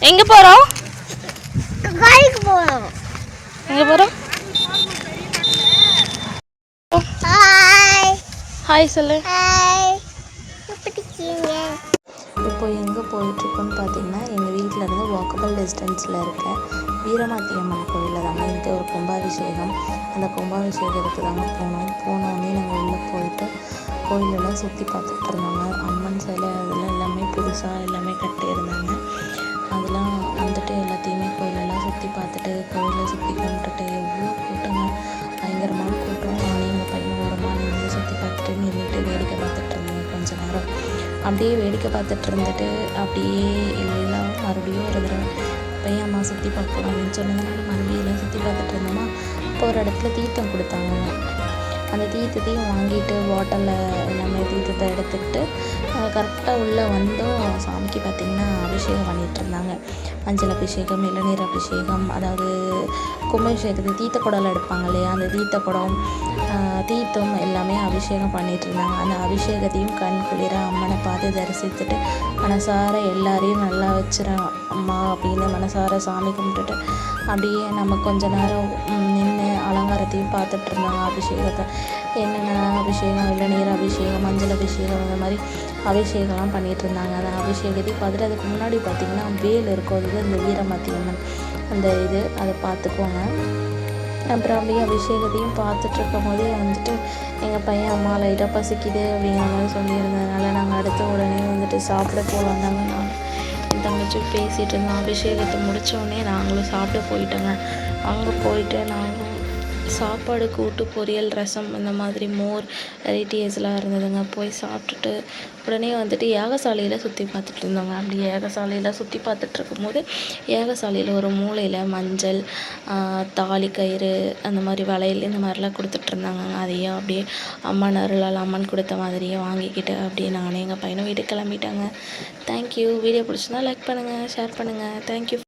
எங்கே போகிறோம்? கோயிலுக்கு போகிறோம். எங்கே போகிறோம்? ஹாய் ஹாய் சொல்லு. ஹாய், எப்படி இருக்கீங்க? இப்போ எங்கே போயிட்டுருக்கோன்னு பார்த்தீங்கன்னா, எங்கள் வீட்டில் இருந்து வாக்கபிள் டிஸ்டன்ஸில் இருக்க வீரமாத்தி அம்மன் கோயிலில் தாங்க இங்கே ஒரு கும்பாபிஷேகம். அந்த கும்பாபிஷேகத்துக்கு தாங்க போனோடனே நாங்கள் உள்ளே போயிட்டு கோயிலெல்லாம் சுற்றி பார்த்துட்டு இருந்தாங்க. அம்மன் சிலை அதெல்லாம் எல்லாமே புதுசாக எல்லாமே கட்டியிருந்தாங்க. அதெல்லாம் வந்துட்டு எல்லாத்தையுமே கோயிலெல்லாம் சுற்றி பார்த்துட்டு கோயிலை சுற்றி கும்பிட்டுட்டு எவ்வளோ கூட்டங்க, பயங்கரமான கூட்டம். நானே எங்கள் பையன் ஓரமாக நின்று சுற்றி பார்த்துட்டு நின்றுட்டு வேடிக்கை பார்த்துட்டு இருந்தேன் கொஞ்ச நேரம். அப்படியே வேடிக்கை பார்த்துட்டு இருந்துட்டு அப்படியே எல்லாம் மறுபடியும் ஒரு தடவை பையன் அம்மா சுற்றி பார்க்கணும் அப்படின்னு சொன்னதுனால மறுபடியும் எல்லாம் சுற்றி பார்த்துட்டு இருந்தோமா. இப்போ ஒரு இடத்துல தீர்த்தம் கொடுத்தாங்க. அந்த தீர்த்தத்தையும் வாங்கிட்டு பாட்டிலில் எல்லாமே தீர்த்தத்தை எடுத்துக்கிட்டு கரெக்டாக உள்ளே வந்தோம். சாமிக்கு பார்த்திங்கன்னா அபிஷேகம் பண்ணிகிட்டு இருந்தாங்க. மஞ்சள் அபிஷேகம், இளநீர் அபிஷேகம், அதாவது கும்பாபிஷேகத்துக்கு தீர்த்த குடம் எடுப்பாங்க இல்லையா, அந்த தீர்த்த குடம் தீர்த்தம் எல்லாமே அபிஷேகம் பண்ணிகிட்டு இருந்தாங்க. அந்த அபிஷேகத்தையும் கண் குளிர அம்மனை பார்த்து தரிசித்துட்டு மனசார எல்லாரையும் நல்லா வச்சிட அம்மா அப்படின்னு மனசார சாமி கும்பிட்டுட்டு அப்படியே நம்ம கொஞ்ச நேரம் நின்று அலங்காரத்தையும் பார்த்துட்டு இருந்தாங்க. அபிஷேகத்தை என்னென்ன அபிஷேகம், இளநீர் அபிஷேகம், மஞ்சள் அபிஷேகம், அந்த மாதிரி அபிஷேகம்லாம் பண்ணிகிட்டு இருந்தாங்க. அந்த அபிஷேகத்தையும் பார்த்துட்டு அதுக்கு முன்னாடி பார்த்திங்கன்னா வேல் இருக்கும், அது இந்த வீரமாத்தி அம்மன் அந்த இது அதை பார்த்துக்குவாங்க. அப்புறம் அப்படியே அபிஷேகத்தையும் பார்த்துட்ருக்கும் போதே வந்துட்டு எங்கள் பையன் அம்மா லைட்டாக பசிக்குது அப்படிங்கிற மாதிரி சொல்லியிருந்ததுனால நாங்கள் அடுத்த உடனே வந்துட்டு சாப்பிட போகலாம் தாங்க. நான் என் தங்கச்சி பேசிகிட்டு இருந்தோம். அபிஷேகத்தை முடித்தோடனே நாங்களும் சாப்பிட போயிட்டோங்க. அங்கே போயிட்டு நாங்களும் சாப்பாடு, கூட்டு, பொரியல், ரசம், இந்த மாதிரி மோர் வெரைட்டிஸ்லாம் இருந்ததுங்க. போய் சாப்பிட்டுட்டு உடனே வந்துட்டு யாகசாலையில் சுற்றி பார்த்துட்டு இருந்தோங்க. அப்படி யாகசாலையில் சுற்றி பார்த்துட்டு இருக்கும்போது யாகசாலையில் ஒரு மூலையில் மஞ்சள், தாலி கயிறு, அந்த மாதிரி வளையல், இந்த மாதிரிலாம் கொடுத்துட்ருந்தாங்க. அதையும் அப்படியே அம்மன் அருளால் அம்மன் கொடுத்த மாதிரியே வாங்கிக்கிட்டு அப்படியே நானே எங்கள் பையனை வீட்டுக்கு கிளம்பிட்டாங்க. தேங்க்யூ. வீடியோ பிடிச்சிருந்தா லைக் பண்ணுங்கள், ஷேர் பண்ணுங்கள். தேங்க்யூ.